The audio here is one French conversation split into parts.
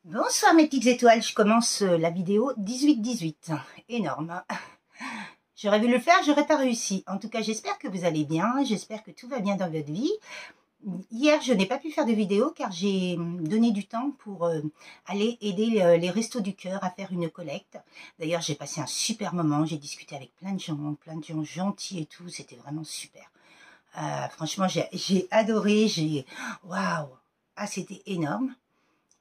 Bonsoir mes petites étoiles, je commence la vidéo 18-18. Énorme. J'aurais voulu le faire, j'aurais pas réussi. En tout cas, j'espère que vous allez bien, j'espère que tout va bien dans votre vie. Hier, je n'ai pas pu faire de vidéo car j'ai donné du temps pour aller aider les Restos du Cœur à faire une collecte. D'ailleurs, j'ai passé un super moment, j'ai discuté avec plein de gens gentils et tout, c'était vraiment super. Franchement, j'ai adoré, waouh, ah, c'était énorme.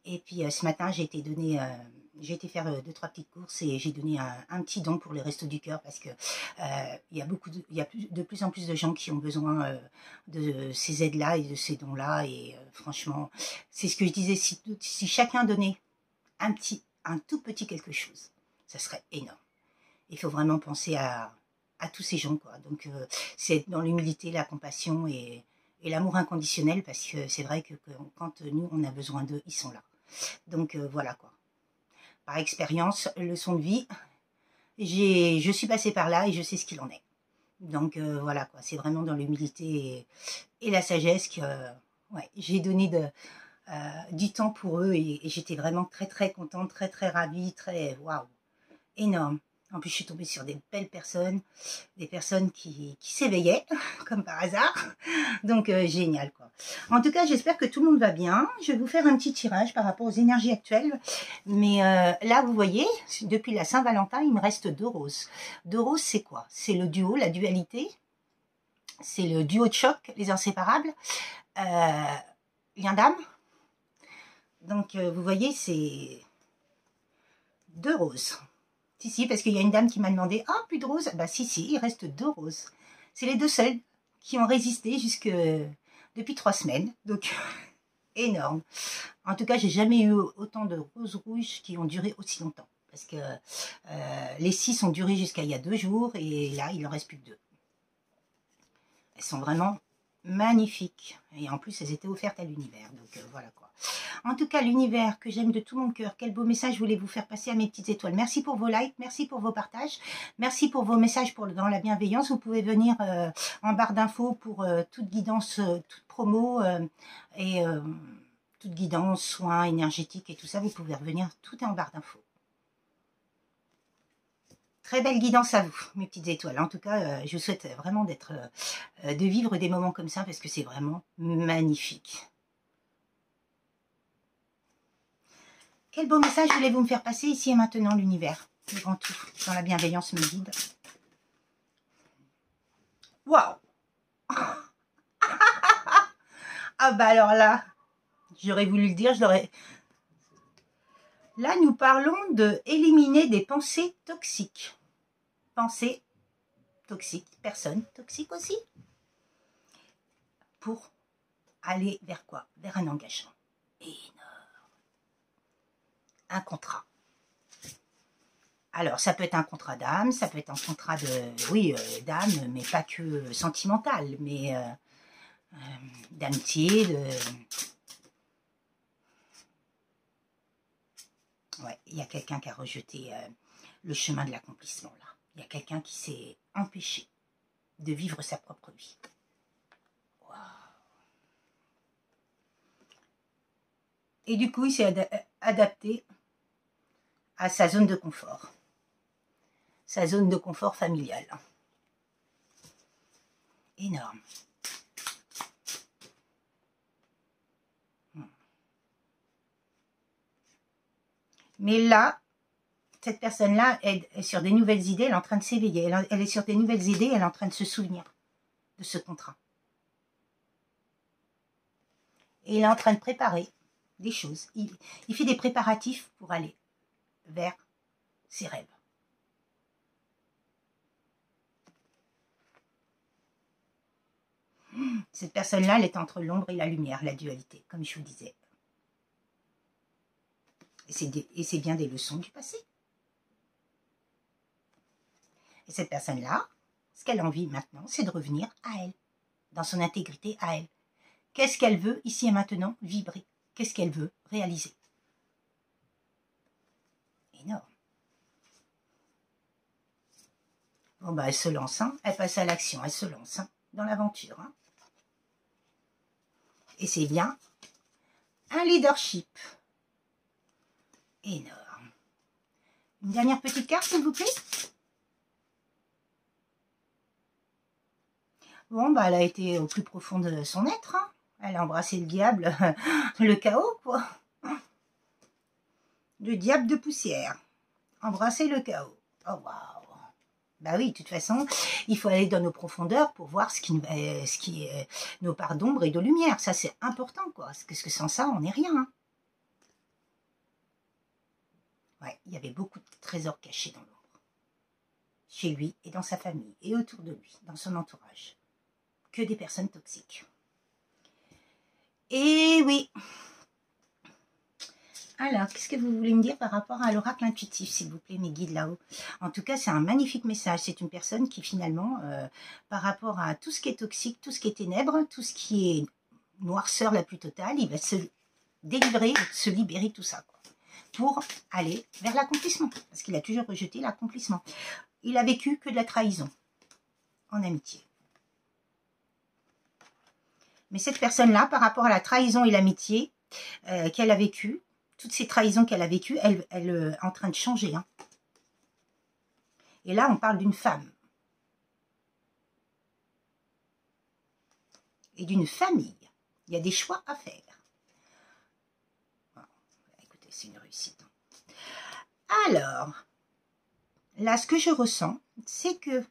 Et puis ce matin, j'ai été faire 2-3 petites courses et j'ai donné un petit don pour les Restos du Cœur parce que il y a de plus en plus de gens qui ont besoin de ces aides-là et de ces dons-là. Et franchement, c'est ce que je disais, si chacun donnait un tout petit quelque chose, ça serait énorme. Il faut vraiment penser à tous ces gens, quoi. Donc c'est dans l'humilité, la compassion et l'amour inconditionnel, parce que c'est vrai que quand nous on a besoin d'eux, ils sont là. Donc voilà quoi. Par expérience, leçon de vie, je suis passée par là et je sais ce qu'il en est. Donc voilà quoi, c'est vraiment dans l'humilité et la sagesse que ouais, j'ai donné du temps pour eux et j'étais vraiment très très contente, très très ravie, très waouh, énorme. En plus, je suis tombée sur des belles personnes, des personnes qui s'éveillaient, comme par hasard. Donc, génial, quoi. En tout cas, j'espère que tout le monde va bien. Je vais vous faire un petit tirage par rapport aux énergies actuelles. Mais là, vous voyez, depuis la Saint-Valentin, il me reste 2 roses. 2 roses, c'est quoi? C'est le duo, la dualité. C'est le duo de choc, les inséparables. Lien d'âme. Donc, vous voyez, c'est 2 roses. Si, parce qu'il y a une dame qui m'a demandé « Ah, plus de roses ?» Bah si, il reste 2 roses. C'est les 2 seules qui ont résisté depuis 3 semaines. Donc, énorme. En tout cas, j'ai jamais eu autant de roses rouges qui ont duré aussi longtemps. Parce que les 6 ont duré jusqu'à il y a 2 jours et là, il en reste plus que 2. Elles sont vraiment magnifiques. Et en plus, elles étaient offertes à l'univers. Donc, voilà quoi. En tout cas, l'univers que j'aime de tout mon cœur, quel beau message voulez-vous faire passer à mes petites étoiles. Merci pour vos likes, merci pour vos partages, merci pour vos messages dans la bienveillance. Vous pouvez venir en barre d'infos pour toute guidance, toute promo et toute guidance, soins énergétiques et tout ça. Vous pouvez revenir, tout est en barre d'infos. Très belle guidance à vous, mes petites étoiles. En tout cas, je vous souhaite vraiment de vivre des moments comme ça parce que c'est vraiment magnifique. Quel beau message voulez-vous me faire passer ici et maintenant, l'univers, le grand tout, dans la bienveillance me guide. Waouh. Ah bah alors là, j'aurais voulu le dire, je l'aurais... Là, nous parlons de éliminer des pensées toxiques. Pensées toxiques, personnes toxiques aussi. Pour aller vers quoi? Vers un engagement énorme. Un contrat. Alors, ça peut être un contrat d'âme, ça peut être un contrat d'âme, mais pas que sentimental, mais d'amitié, Ouais, il y a quelqu'un qui a rejeté le chemin de l'accomplissement, là. Il y a quelqu'un qui s'est empêché de vivre sa propre vie. Wow. Et du coup, il s'est adapté à sa zone de confort. Sa zone de confort familiale. Énorme. Mais là, cette personne-là est sur des nouvelles idées, elle est en train de s'éveiller. Elle est sur des nouvelles idées, elle est en train de se souvenir de ce contrat. Et il est en train de préparer des choses. Il fait des préparatifs pour aller vers ses rêves. Cette personne-là, elle est entre l'ombre et la lumière, la dualité, comme je vous disais. Et c'est bien des leçons du passé. Et cette personne-là, ce qu'elle a envie maintenant, c'est de revenir à elle, dans son intégrité à elle. Qu'est-ce qu'elle veut, ici et maintenant, vibrer? Qu'est-ce qu'elle veut réaliser? Énorme. Bon, bah, elle se lance, hein. Elle passe à l'action, elle se lance dans l'aventure. Hein. Et c'est bien un leadership. énorme. Une dernière petite carte, s'il vous plaît. Bon, bah, elle a été au plus profond de son être. Hein. Elle a embrassé le diable, le chaos, quoi. Le diable de poussière. Embrasser le chaos. Oh, waouh. Bah oui, de toute façon, il faut aller dans nos profondeurs pour voir ce qui est nos parts d'ombre et de lumière. Ça, c'est important, quoi. Parce que sans ça, on n'est rien. Hein. Ouais, il y avait beaucoup de trésors cachés dans l'ombre. Chez lui et dans sa famille et autour de lui, dans son entourage. Que des personnes toxiques. Et oui. Alors, qu'est-ce que vous voulez me dire par rapport à l'oracle intuitif, s'il vous plaît, mes guides là-haut? En tout cas, c'est un magnifique message. C'est une personne qui, finalement, par rapport à tout ce qui est toxique, tout ce qui est ténèbres, tout ce qui est noirceur la plus totale, il va se délivrer, se libérer de tout ça, quoi, pour aller vers l'accomplissement. Parce qu'il a toujours rejeté l'accomplissement. Il a vécu que de la trahison en amitié. Mais cette personne-là, par rapport à la trahison et l'amitié qu'elle a vécue, toutes ces trahisons qu'elle a vécues, elle est en train de changer. Hein. Et là, on parle d'une femme. Et d'une famille. Il y a des choix à faire. Bon, écoutez, c'est une réussite. Alors, là, ce que je ressens, c'est que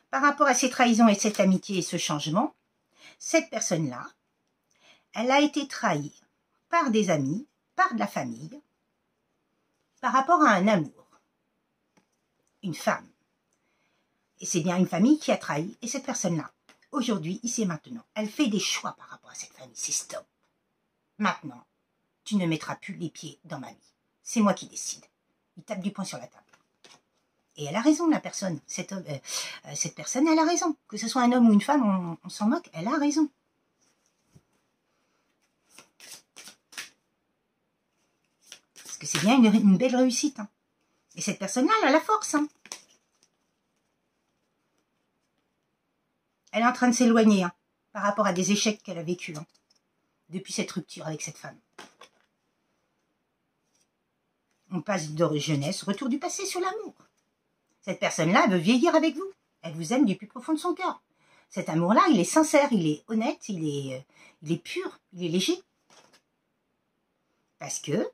par rapport à ces trahisons et cette amitié et ce changement, cette personne-là, elle a été trahie par des amis, par de la famille, par rapport à un amour, une femme. Et c'est bien une famille qui a trahi, et cette personne-là, aujourd'hui, ici et maintenant, elle fait des choix par rapport à cette famille, c'est stop. Maintenant, tu ne mettras plus les pieds dans ma vie, c'est moi qui décide. Il tape du poing sur la table. Et elle a raison, la personne, cette personne, elle a raison. Que ce soit un homme ou une femme, on s'en moque, elle a raison. Parce que c'est bien une belle réussite. Hein. Et cette personne-là, elle a la force. Hein. Elle est en train de s'éloigner hein, par rapport à des échecs qu'elle a vécus hein, depuis cette rupture avec cette femme. On passe de jeunesse, retour du passé sur l'amour. Cette personne-là, elle veut vieillir avec vous. Elle vous aime du plus profond de son cœur. Cet amour-là, il est sincère, il est honnête, il est pur, il est léger. Parce que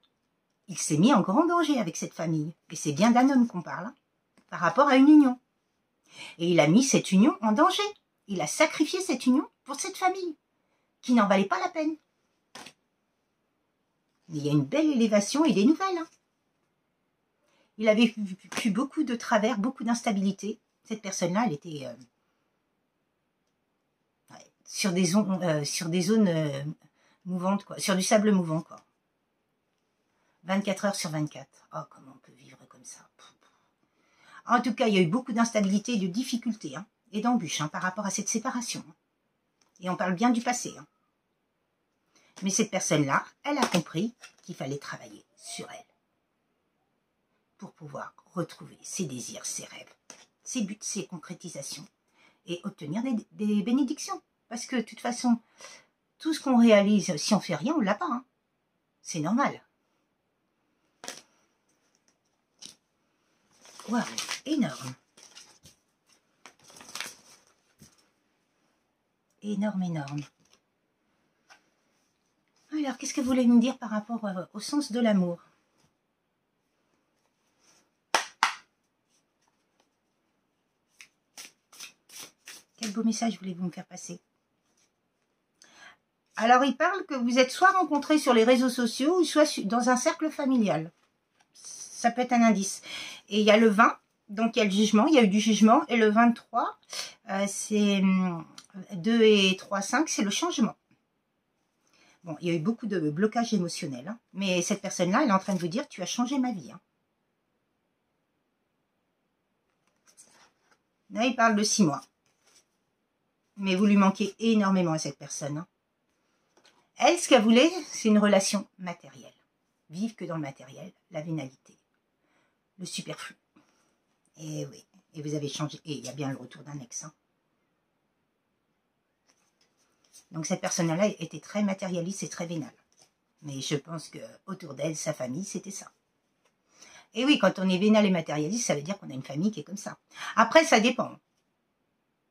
il s'est mis en grand danger avec cette famille. Et c'est bien d'un homme qu'on parle, hein, par rapport à une union. Et il a mis cette union en danger. Il a sacrifié cette union pour cette famille, qui n'en valait pas la peine. Mais il y a une belle élévation et des nouvelles. Hein. Il avait vécu beaucoup de travers, beaucoup d'instabilité. Cette personne-là, elle était sur des zones mouvantes, quoi, sur du sable mouvant, quoi. 24 heures sur 24. Oh, comment on peut vivre comme ça. En tout cas, il y a eu beaucoup d'instabilité et de difficultés, hein, et d'embûches hein, par rapport à cette séparation. Et on parle bien du passé. Hein. Mais cette personne-là, elle a compris qu'il fallait travailler sur elle pour pouvoir retrouver ses désirs, ses rêves, ses buts, ses concrétisations et obtenir des bénédictions. Parce que de toute façon, tout ce qu'on réalise, si on fait rien, on ne l'a pas. Hein. C'est normal. Waouh, énorme. Énorme, énorme. Alors, qu'est-ce que vous voulez me dire par rapport au sens de l'amour? Quel beau message voulez-vous me faire passer? Alors, il parle que vous êtes soit rencontrés sur les réseaux sociaux ou soit dans un cercle familial. Ça peut être un indice. Et il y a le 20, donc il y a le jugement, il y a eu du jugement. Et le 23, c'est 2 et 3, 5, c'est le changement. Bon, il y a eu beaucoup de blocages émotionnels. Hein, mais cette personne-là, elle est en train de vous dire, tu as changé ma vie. Hein. Là, il parle de 6 mois. Mais vous lui manquez énormément à cette personne. Hein. Elle, ce qu'elle voulait, c'est une relation matérielle. Vivre que dans le matériel, la vénalité, le superflu. Et oui, et vous avez changé. Et il y a bien le retour d'un ex. Hein. Donc cette personne-là était très matérialiste et très vénale. Mais je pense que autour d'elle, sa famille, c'était ça. Et oui, quand on est vénal et matérialiste, ça veut dire qu'on a une famille qui est comme ça. Après, ça dépend.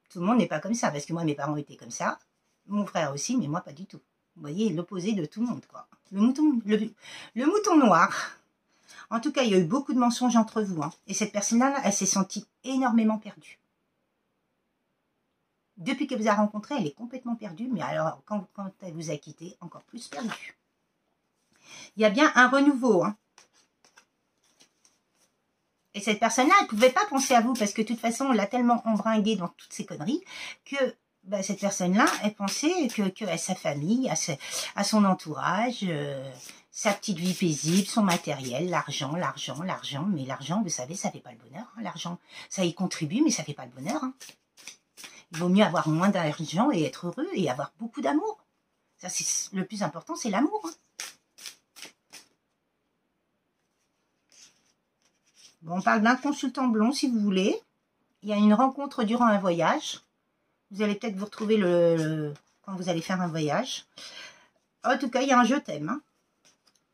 Tout le monde n'est pas comme ça, parce que moi, mes parents étaient comme ça. Mon frère aussi, mais moi, pas du tout. Vous voyez, l'opposé de tout le monde, quoi. Le mouton noir. En tout cas, il y a eu beaucoup de mensonges entre vous. Hein. Et cette personne-là, elle s'est sentie énormément perdue. Depuis qu'elle vous a rencontré, elle est complètement perdue. Mais alors, quand elle vous a quitté, encore plus perdue. Il y a bien un renouveau. Hein. Et cette personne-là, elle ne pouvait pas penser à vous parce que de toute façon, on l'a tellement embringuée dans toutes ces conneries que bah, cette personne-là, elle pensait que à sa famille, à son entourage, sa petite vie paisible, son matériel, l'argent. Mais l'argent, vous savez, ça ne fait pas le bonheur. Hein, l'argent, ça y contribue, mais ça ne fait pas le bonheur. Hein. Il vaut mieux avoir moins d'argent et être heureux et avoir beaucoup d'amour. Ça, c'est le plus important, c'est l'amour. Hein. Bon, on parle d'un consultant blond, si vous voulez. Il y a une rencontre durant un voyage. Vous allez peut-être vous retrouver quand vous allez faire un voyage. En tout cas, il y a un je t'aime. Hein.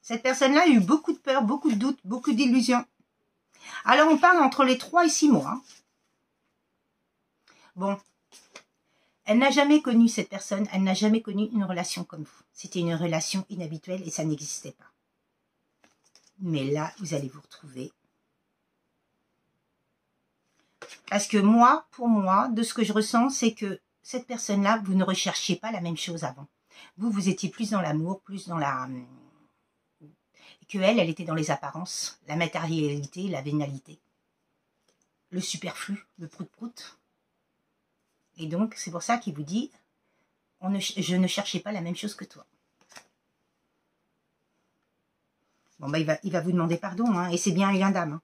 Cette personne-là a eu beaucoup de peur, beaucoup de doutes, beaucoup d'illusions. Alors, on parle entre les 3 et 6 mois. Hein. Bon. Elle n'a jamais connu cette personne. Elle n'a jamais connu une relation comme vous. C'était une relation inhabituelle et ça n'existait pas. Mais là, vous allez vous retrouver. Parce que moi, pour moi, de ce que je ressens, c'est que cette personne-là, vous ne recherchiez pas la même chose avant. Vous étiez plus dans l'amour, plus dans la... que elle était dans les apparences, la matérialité, la vénalité, le superflu, le prout-prout. Et donc, c'est pour ça qu'il vous dit, je ne cherchais pas la même chose que toi. Bon, bah, il va vous demander pardon, hein, et c'est bien un lien d'âme. Hein.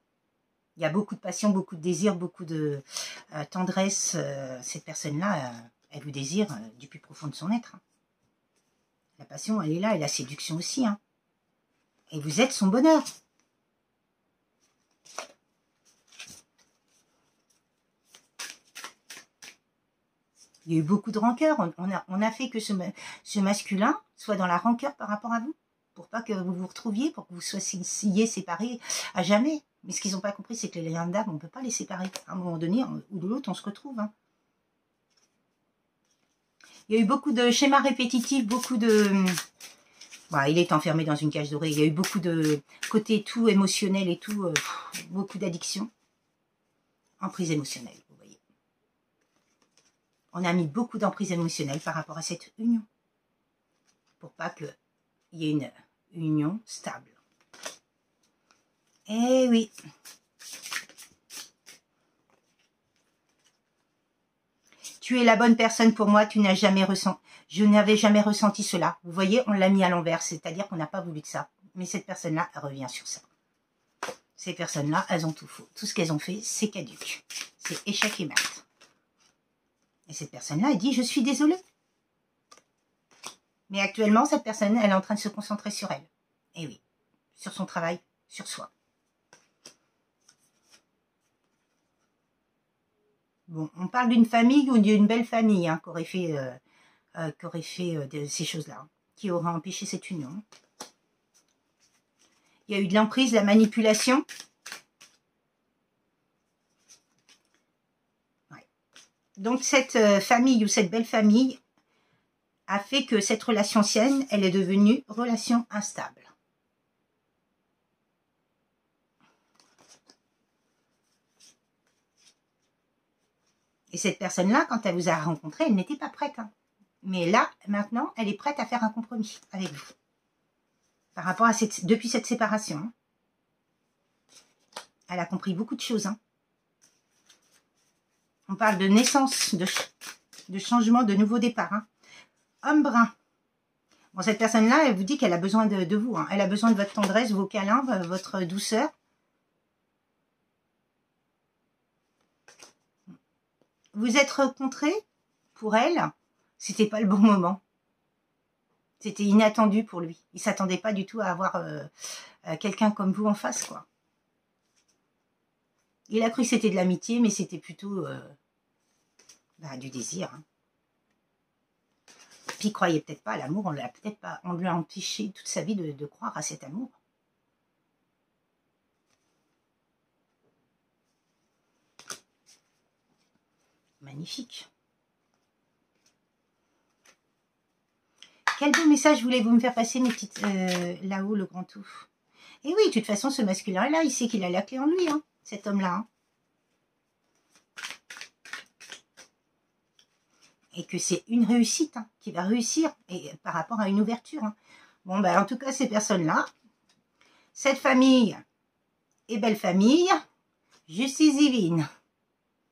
Il y a beaucoup de passion, beaucoup de désir, beaucoup de tendresse. Cette personne-là, elle vous désire du plus profond de son être. Hein. La passion, elle est là, et la séduction aussi. Hein. Et vous êtes son bonheur. Il y a eu beaucoup de rancœur. On a fait que ce masculin soit dans la rancœur par rapport à vous. Pour pas que vous vous retrouviez, pour que vous soyez séparés à jamais. Mais ce qu'ils n'ont pas compris, c'est que les liens d'âme, on ne peut pas les séparer. À un moment donné, ou de l'autre, on se retrouve. Hein. Il y a eu beaucoup de schémas répétitifs, beaucoup de... Bah, il est enfermé dans une cage dorée. Il y a eu beaucoup de côté tout émotionnel et tout, beaucoup d'addictions. Emprise émotionnelle, vous voyez. On a mis beaucoup d'emprise émotionnelle par rapport à cette union. Pour pas qu'il y ait une union stable. Eh oui. Tu es la bonne personne pour moi, tu n'as jamais ressenti. Je n'avais jamais ressenti cela. Vous voyez, on l'a mis à l'envers, c'est-à-dire qu'on n'a pas voulu de ça. Mais cette personne-là, elle revient sur ça. Ces personnes-là, elles ont tout faux. Tout ce qu'elles ont fait, c'est caduque. C'est échec et mat. Et cette personne-là, elle dit, je suis désolée. Mais actuellement, cette personne, elle est en train de se concentrer sur elle. Et oui, sur son travail, sur soi. Bon, on parle d'une famille ou d'une belle famille hein, qui aurait fait, ces choses-là, hein, qui aurait empêché cette union. Il y a eu de l'emprise, de la manipulation. Ouais. Donc cette famille ou cette belle famille a fait que cette relation ancienne, elle est devenue relation instable. Et cette personne-là, quand elle vous a rencontré, elle n'était pas prête. Hein. Mais là, maintenant, elle est prête à faire un compromis avec vous. Par rapport à depuis cette séparation. Hein. Elle a compris beaucoup de choses. Hein. On parle de naissance, de changement, de nouveau départ. Hein. Homme brun. Bon, cette personne-là, elle vous dit qu'elle a besoin de vous. Hein. Elle a besoin de votre tendresse, vos câlins, votre douceur. Vous êtes rencontré pour elle, c'était pas le bon moment. C'était inattendu pour lui. Il s'attendait pas du tout à avoir quelqu'un comme vous en face, quoi. Il a cru que c'était de l'amitié, mais c'était plutôt du désir. Hein. Puis il croyait peut-être pas à l'amour, on lui a empêché toute sa vie de croire à cet amour. magnifique. Quel beau message voulez-vous me faire passer, mes petites... là-haut, le grand tout. Et oui, de toute façon, ce masculin-là, il sait qu'il a la clé en lui, hein, cet homme-là. Hein. Et que c'est une réussite, hein, qui va réussir et, par rapport à une ouverture. Hein. Bon, ben, en tout cas, ces personnes-là, cette famille est belle famille, justice divine.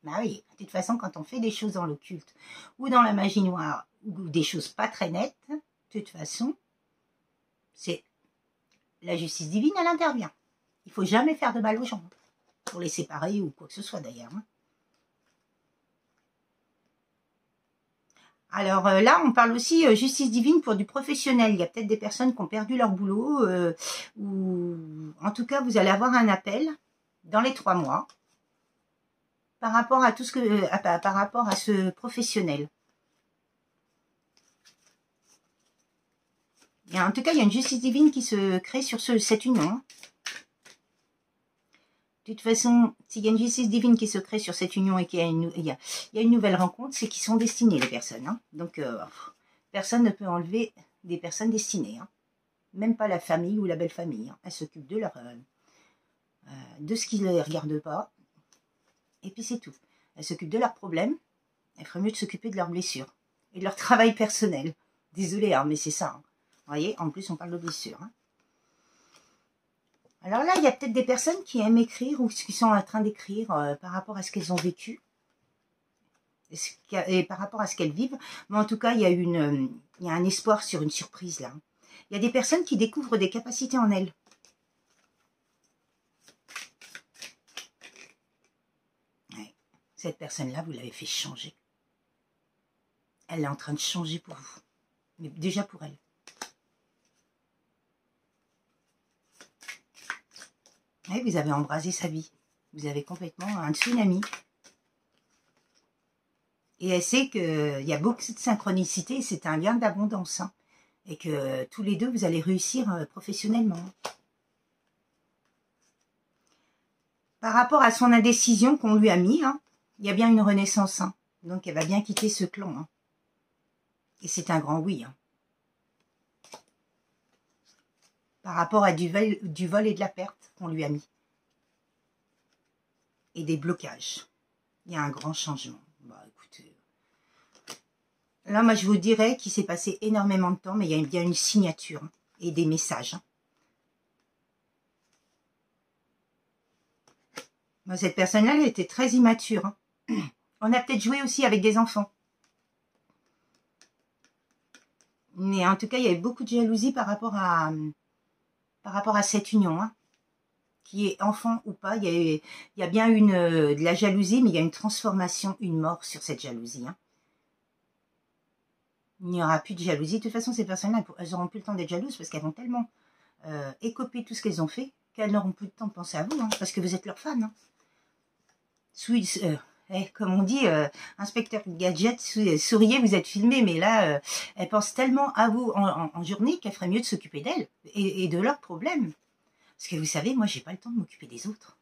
Ben oui, de toute façon, quand on fait des choses dans l'occulte ou dans la magie noire, ou des choses pas très nettes, de toute façon, c'est la justice divine, elle intervient. Il ne faut jamais faire de mal aux gens, pour les séparer ou quoi que ce soit d'ailleurs. Hein. Alors là, on parle aussi justice divine pour du professionnel. Il y a peut-être des personnes qui ont perdu leur boulot, ou en tout cas, vous allez avoir un appel dans les 3 mois par rapport à tout ce que, par rapport à ce professionnel. Et en tout cas, il y a une justice divine qui se crée sur cette union. De toute façon, s'il y a une justice divine qui se crée sur cette union et qu'il y a une nouvelle rencontre, c'est qu'ils sont destinés, les personnes. Hein. Donc, personne ne peut enlever des personnes destinées. Hein. Même pas la famille ou la belle famille. Hein. Elles s'occupent de de ce qui ne les regarde pas. Et puis c'est tout. Elles s'occupent de leurs problèmes. Il ferait mieux de s'occuper de leurs blessures. Et de leur travail personnel. Désolée, hein, mais c'est ça. Hein. Vous voyez, en plus, on parle de blessures. Hein. Alors là, il y a peut-être des personnes qui aiment écrire ou qui sont en train d'écrire par rapport à ce qu'elles ont vécu et par rapport à ce qu'elles vivent. Mais en tout cas, il y a un espoir sur une surprise là. Il y a des personnes qui découvrent des capacités en elles. Ouais. Cette personne-là, vous l'avez fait changer. Elle est en train de changer pour vous. Mais déjà pour elle. Ouais, vous avez embrasé sa vie. Vous avez complètement un tsunami. Et elle sait qu'il y a beaucoup de synchronicité et c'est un lien d'abondance. Hein, et que tous les deux, vous allez réussir professionnellement. Par rapport à son indécision qu'on lui a mis, hein, il y a bien une renaissance. Hein, donc elle va bien quitter ce clan. Hein, et c'est un grand oui. Hein. Par rapport à du vol et de la perte qu'on lui a mis. Et des blocages. Il y a un grand changement. Bah écoutez. Là, moi, je vous dirais qu'il s'est passé énormément de temps, mais il y a bien une signature hein, et des messages. Hein. Moi, cette personne-là, elle était très immature. Hein. On a peut-être joué aussi avec des enfants. Mais en tout cas, il y avait beaucoup de jalousie par rapport à cette union. Hein. Qui est enfant ou pas, il y a bien de la jalousie, mais il y a une transformation, une mort sur cette jalousie. Hein. Il n'y aura plus de jalousie. De toute façon, ces personnes-là, elles n'auront plus le temps d'être jalouses parce qu'elles vont tellement écoper tout ce qu'elles ont fait qu'elles n'auront plus le temps de penser à vous, hein, parce que vous êtes leurs fans. Hein. Comme on dit, inspecteur Gadget, souriez, vous êtes filmé, mais là, elles pensent tellement à vous en journée qu'elles feraient mieux de s'occuper d'elles et de leurs problèmes. Parce que vous savez, moi, j'ai pas le temps de m'occuper des autres.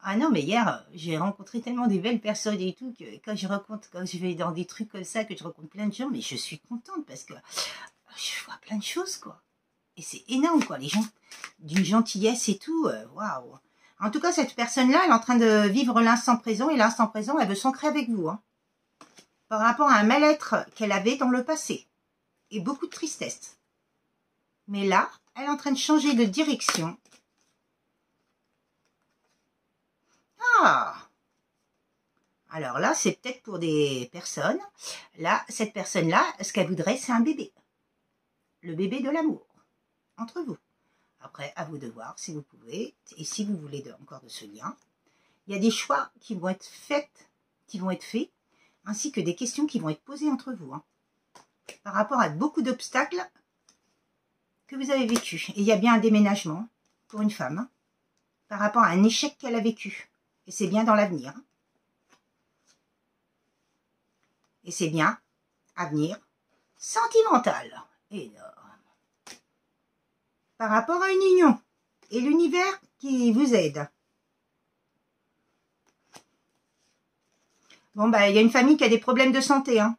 Ah non, mais hier, j'ai rencontré tellement des belles personnes et tout, que quand je vais dans des trucs comme ça, que je rencontre plein de gens, mais je suis contente parce que je vois plein de choses, quoi. Et c'est énorme, quoi, les gens, d'une gentillesse et tout, waouh. En tout cas, cette personne-là, elle est en train de vivre l'instant présent, et l'instant présent, elle veut s'ancrer avec vous, hein, par rapport à un mal-être qu'elle avait dans le passé, et beaucoup de tristesse. Mais là, elle est en train de changer de direction. Ah! Alors là, c'est peut-être pour des personnes. Là, cette personne-là, ce qu'elle voudrait, c'est un bébé. Le bébé de l'amour. Entre vous. Après, à vous de voir si vous pouvez. Et si vous voulez encore de ce lien. Il y a des choix qui vont être faits. Ainsi que des questions qui vont être posées entre vous. Hein, par rapport à beaucoup d'obstacles que vous avez vécu. Et il y a bien un déménagement pour une femme. Hein, par rapport à un échec qu'elle a vécu. Et c'est bien dans l'avenir. Hein. Et c'est bien, avenir sentimental, énorme. Par rapport à une union et l'univers qui vous aide. Bon, bah, il y a une famille qui a des problèmes de santé, hein.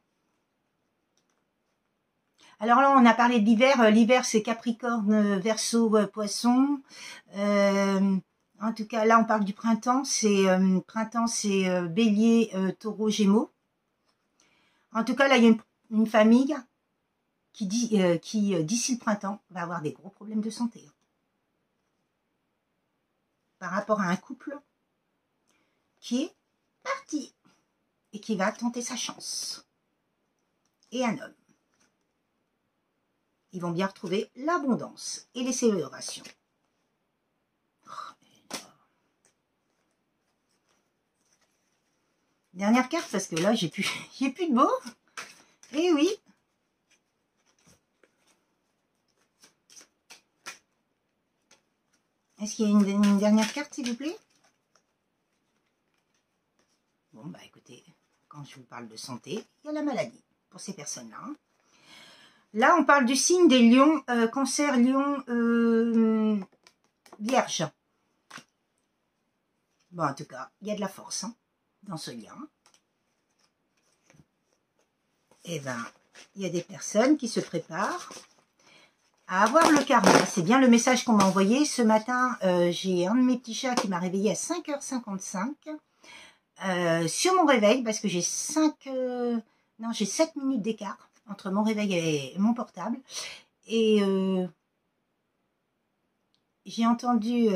Alors là, on a parlé de l'hiver. L'hiver, c'est Capricorne, Verseau, Poisson. En tout cas, là, on parle du printemps. C'est Bélier, Taureau, Gémeaux. En tout cas, là, il y a une famille qui d'ici le printemps, va avoir des gros problèmes de santé. Par rapport à un couple qui est parti et qui va tenter sa chance. Et un homme. Ils vont bien retrouver l'abondance et les célébrations. Dernière carte, parce que là, j'ai plus de mots. Eh oui. Est-ce qu'il y a une dernière carte, s'il vous plaît? Bon, bah écoutez, quand je vous parle de santé, il y a la maladie pour ces personnes-là. Là, on parle du signe des lions, cancer, lion, vierge. Bon, en tout cas, il y a de la force dans ce lien. Eh bien, il y a des personnes qui se préparent à avoir le karma. C'est bien le message qu'on m'a envoyé. Ce matin, j'ai un de mes petits chats qui m'a réveillée à 5h55 sur mon réveil, parce que j'ai 7 minutes d'écart entre mon réveil et mon portable. Et j'ai entendu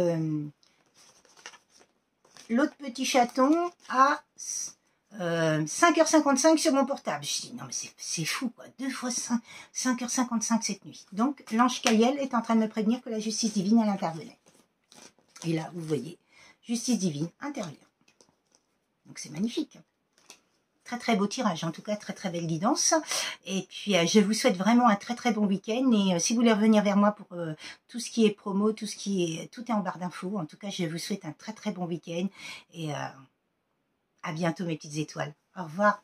l'autre petit chaton à 5h55 sur mon portable. Je dis, non mais c'est fou quoi, 2 fois 5h55 cette nuit. Donc l'ange Caliel est en train de me prévenir que la justice divine, elle intervenait. Et là, vous voyez, justice divine intervient. Donc c'est magnifique. Très très beau tirage, en tout cas très très belle guidance. Et puis je vous souhaite vraiment un très très bon week-end. Et si vous voulez revenir vers moi pour tout ce qui est promo, tout est en barre d'infos. En tout cas, je vous souhaite un très très bon week-end. Et à bientôt mes petites étoiles. Au revoir.